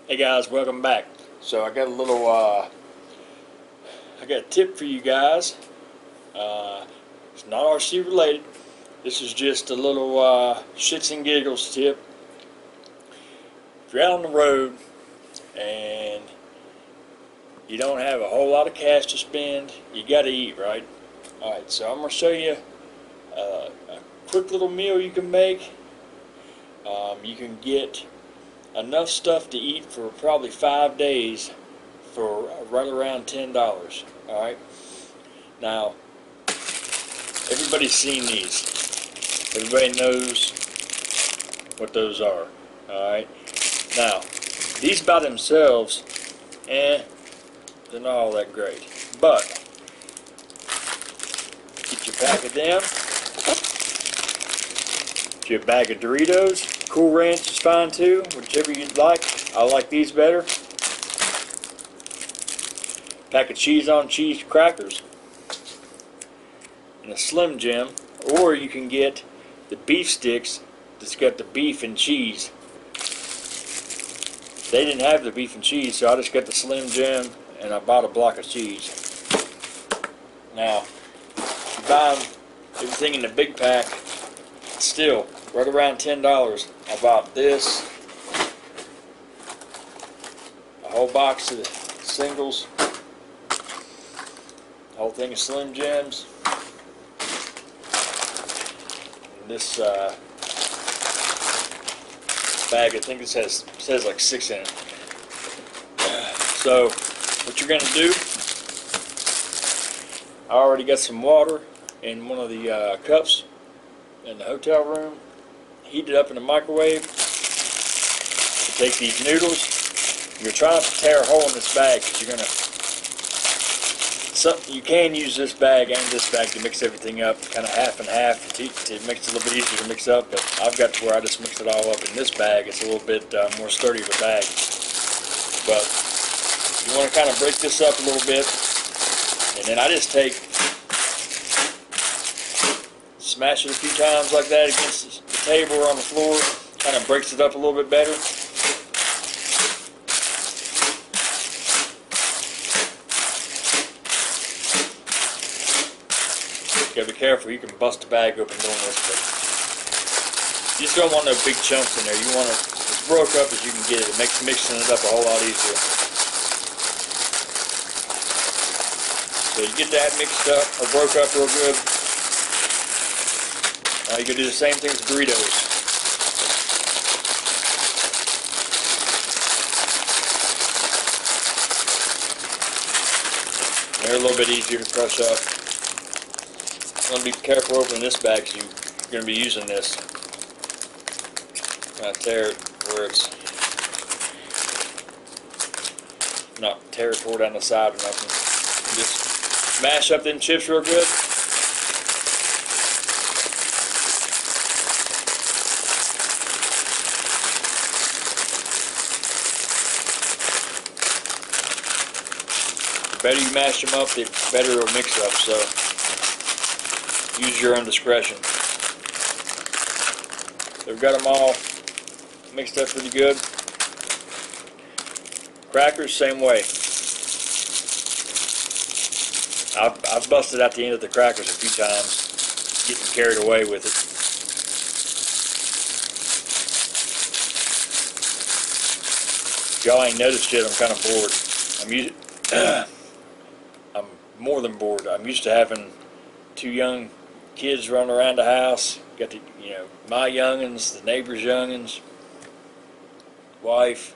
Hey guys, welcome back. So I got a tip for you guys. It's not RC related. This is just a little shits and giggles tip. If you're out on the road and you don't have a whole lot of cash to spend, you got to eat, right? Alright, so I'm going to show you a quick little meal you can make. You can get enough stuff to eat for probably 5 days for right around $10. Alright, now everybody's seen these, everybody knows what those are. Alright, now these by themselves, they're not all that great, but get your pack of them, get your bag of Doritos. Cool Ranch is fine too, whichever you'd like. I like these better. Pack of cheese on cheese crackers and a Slim Jim, or you can get the beef sticks that's got the beef and cheese. They didn't have the beef and cheese, so I just got the Slim Jim and I bought a block of cheese. Now, if you buy everything in the big pack, it's still right around $10. I bought this, a whole box of the singles, a whole thing of Slim Jims, and this bag, I think it says like 6 in it. So what you're going to do, I already got some water in one of the cups in the hotel room. Heat it up in the microwave. You take these noodles. You're trying to tear a hole in this bag because you're gonna. You can use this bag and this bag to mix everything up, kind of half and half, to make it a little bit easier to mix up. But I've got to where I just mix it all up in this bag. It's a little bit more sturdy of a bag. But you want to kind of break this up a little bit, and then I just smash it a few times like that against the table or on the floor, kind of breaks it up a little bit better. You gotta be careful, you can bust the bag open doing this, but you just don't want no big chunks in there. You want it as broke up as you can get it. It makes mixing it up a whole lot easier. So you get that mixed up or broke up real good. Now you can do the same thing with Doritos. They're a little bit easier to crush up. I'm going to be careful opening this bag because you're going to be using this. Not tear it where it's not tear it toward down the side or nothing. Just smash up them chips real good. The better you mash them up, the better it'll mix up, so use your own discretion. So we've got them all mixed up pretty good. Crackers, same way. I've busted out the end of the crackers a few times, getting carried away with it. If y'all ain't noticed yet, I'm kind of bored. I'm more than bored. I'm used to having 2 young kids running around the house. Got the, my youngins, the neighbor's youngins, wife.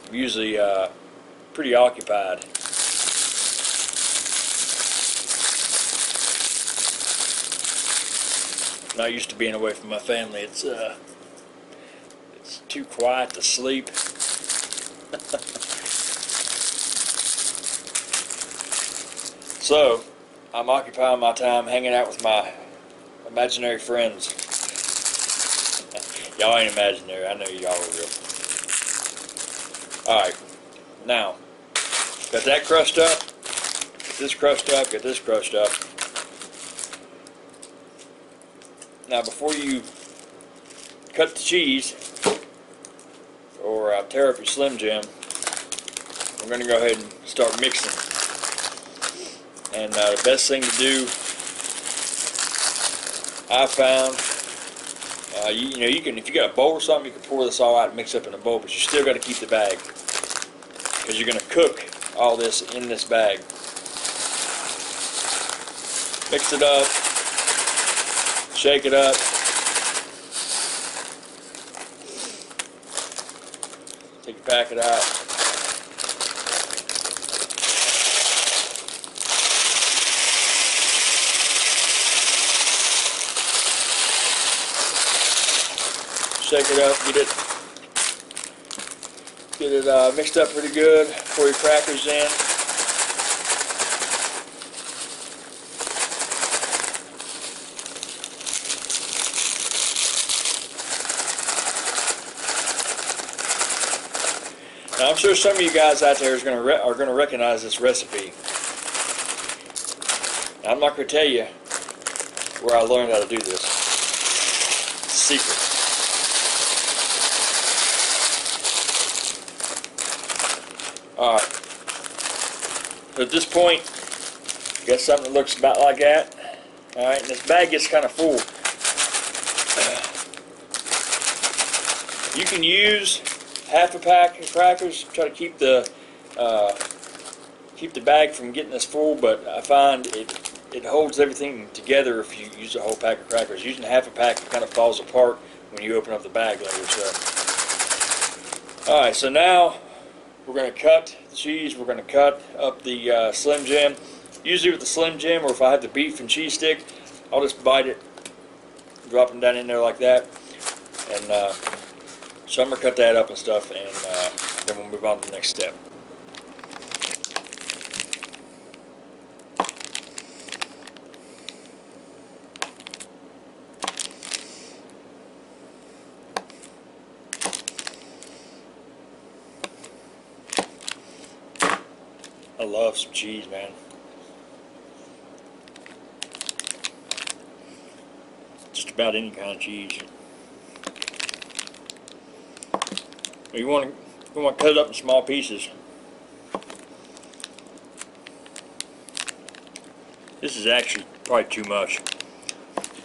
I'm usually pretty occupied. Not used to being away from my family. It's too quiet to sleep. So, I'm occupying my time hanging out with my imaginary friends. Y'all ain't imaginary, I know y'all are real. Alright, now, got that crushed up, get this crushed up, get this crushed up. Now before you cut the cheese, or tear up your Slim Jim, we're going to go ahead and start mixing. And the best thing to do, I found, you can, if you got a bowl or something, you can pour this all out and mix up in a bowl, but you still got to keep the bag, because you're going to cook all this in this bag. Mix it up, shake it up, take your packet out. Shake it up, get it mixed up pretty good. Pour your crackers in. Now I'm sure some of you guys out there are going to recognize this recipe. Now, I'm not going to tell you where I learned how to do this. It's a secret. Alright, so at this point, you got something that looks about like that. Alright, and this bag gets kind of full. You can use half a pack of crackers, try to keep the bag from getting this full, but I find it holds everything together if you use a whole pack of crackers. Using half a pack, it kind of falls apart when you open up the bag later. So, alright, so now we're going to cut the cheese. We're going to cut up the Slim Jim. Usually with the Slim Jim, or if I have the beef and cheese stick, I'll just bite it, drop them down in there like that. And so I'm going to cut that up and stuff, and then we'll move on to the next step. I love some cheese, man. Just about any kind of cheese. You want to cut it up in small pieces. This is actually probably too much.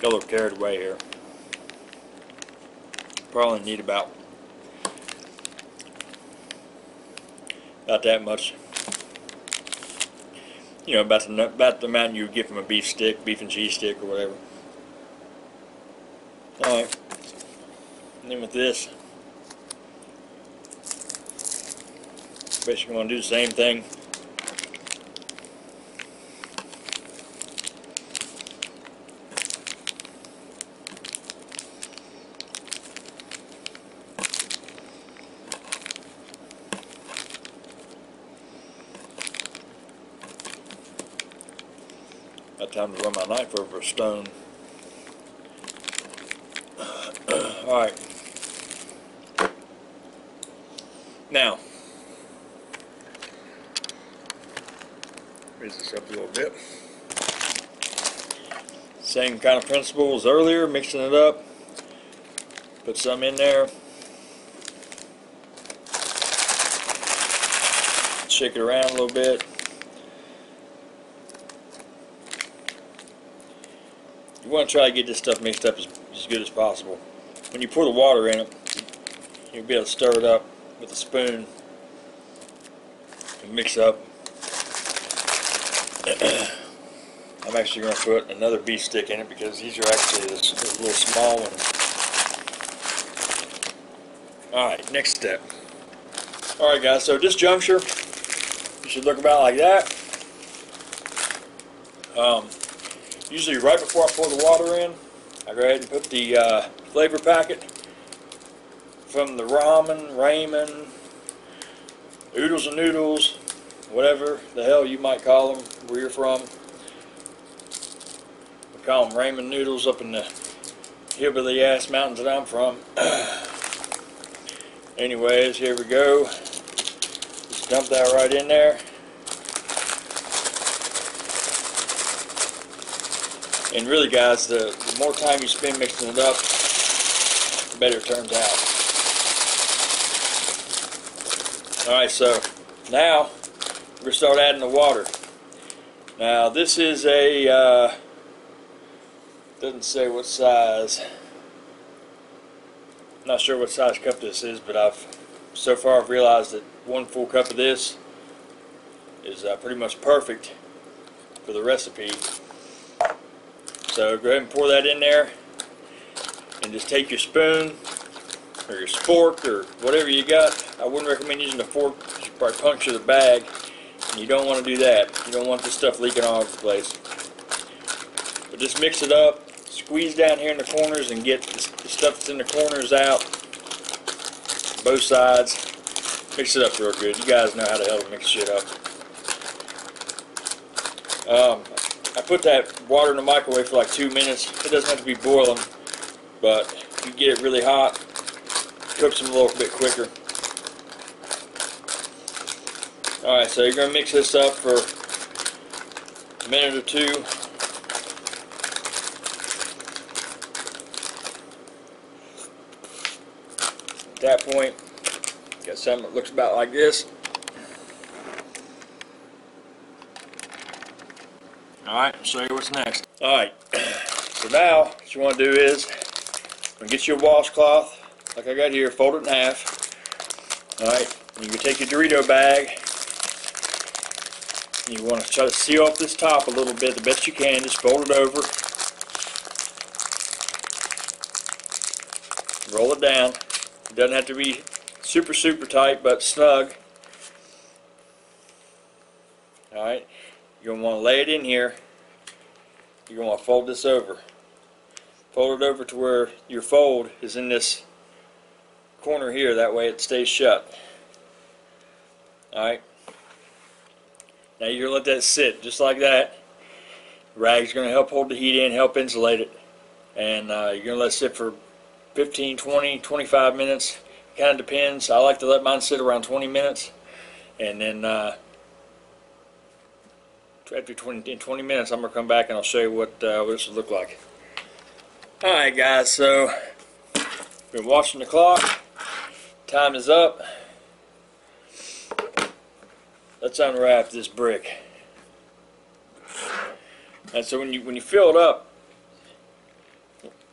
Got a little carried away here. Probably need about that much. You know, about the amount you would get from a beef and cheese stick, or whatever. Alright. And then with this, basically want to do the same thing. Got time to run my knife over a stone. Alright. Now, raise this up a little bit. Same kind of principle as earlier, mixing it up. Put some in there. Shake it around a little bit. You want to try to get this stuff mixed up as good as possible. When you pour the water in it, you'll be able to stir it up with a spoon and mix up. I'm actually going to put another beef stick in it because these are actually this little small one. Alright, next step. Alright guys, so at this juncture, you should look about like that. Usually right before I pour the water in, I go ahead and put the flavor packet from the ramen, oodles and noodles, whatever the hell you might call them where you're from. We call them ramen noodles up in the hillbilly ass mountains that I'm from. Anyways, here we go. Just dump that right in there. And really guys, the more time you spend mixing it up, the better it turns out. Alright, so now we're going to start adding the water. Now this is a, doesn't say what size. I'm not sure what size cup this is, but so far I've realized that 1 full cup of this is pretty much perfect for the recipe. So go ahead and pour that in there, and just take your spoon or your spork or whatever you got. I wouldn't recommend using a fork because you probably puncture the bag, and you don't want to do that. You don't want this stuff leaking all over the place. But just mix it up, squeeze down here in the corners and get the stuff that's in the corners out, both sides. Mix it up real good. You guys know how to help mix shit up. I put that water in the microwave for like 2 minutes. It doesn't have to be boiling, but if you get it really hot, it cooks them a little bit quicker. Alright, so you're going to mix this up for a minute or two. At that point, got something that looks about like this. Alright, I'll show you what's next. Alright, so now what you want to do is get you a washcloth, like I got here, fold it in half. Alright, you can take your Dorito bag. You want to try to seal off this top a little bit, the best you can. Just fold it over. Roll it down. It doesn't have to be super tight, but snug. Alright, you're going to want to lay it in here. You're going to want to fold this over. Fold it over to where your fold is in this corner here, that way it stays shut. Alright, now you're going to let that sit just like that. Rag's going to help hold the heat in, help insulate it. And you're going to let it sit for 15, 20, 25 minutes. Kind of depends. I like to let mine sit around 20 minutes. And then after 20 minutes, I'm going to come back and I'll show you what this will look like. Alright guys, so been watching the clock. Time is up. Let's unwrap this brick. And so when you fill it up,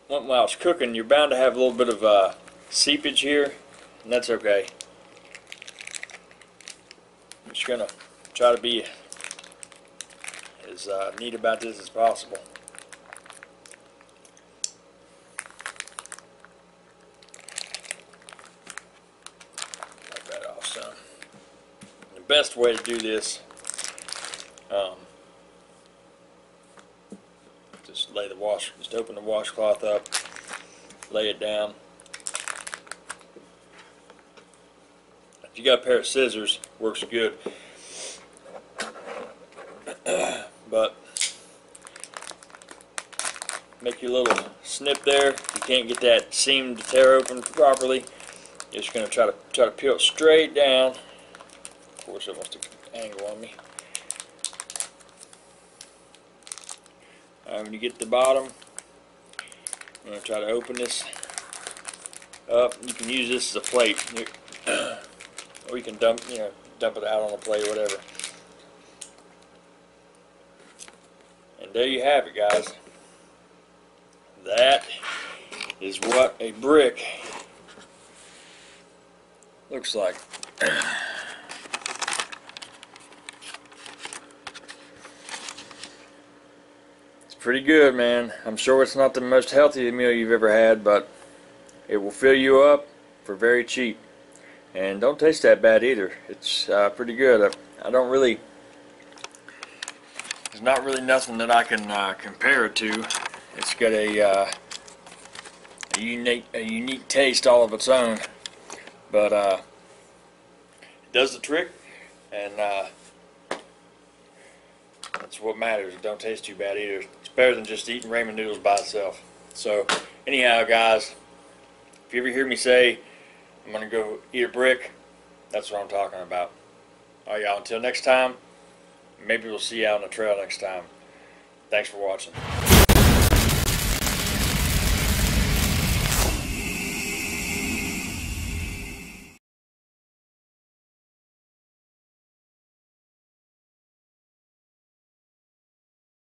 while it's cooking, you're bound to have a little bit of seepage here, and that's okay. I'm just gonna try to be as neat about this as possible. Wipe that off some. The best way to do this, just open the washcloth up, lay it down. If you got a pair of scissors, works good. But make your little snip there. If you can't get that seam to tear open properly, you're just going to try to peel it straight down. Of course, it wants to angle on me. When you get to the bottom, I'm going to try to open this up. You can use this as a plate, or you can dump it out on a plate, whatever. And there you have it, guys. That is what a brick looks like. Pretty good, man. I'm sure it's not the most healthy meal you've ever had, but it will fill you up for very cheap, and don't taste that bad either. It's pretty good. I don't really, there's not really nothing that I can compare it to. It's got a unique taste all of its own, but it does the trick, and that's what matters. It don't taste too bad either. It's better than just eating ramen noodles by itself. So anyhow, guys, if you ever hear me say I'm gonna go eat a brick, that's what I'm talking about. Alright y'all, until next time, maybe we'll see you out on the trail next time. Thanks for watching.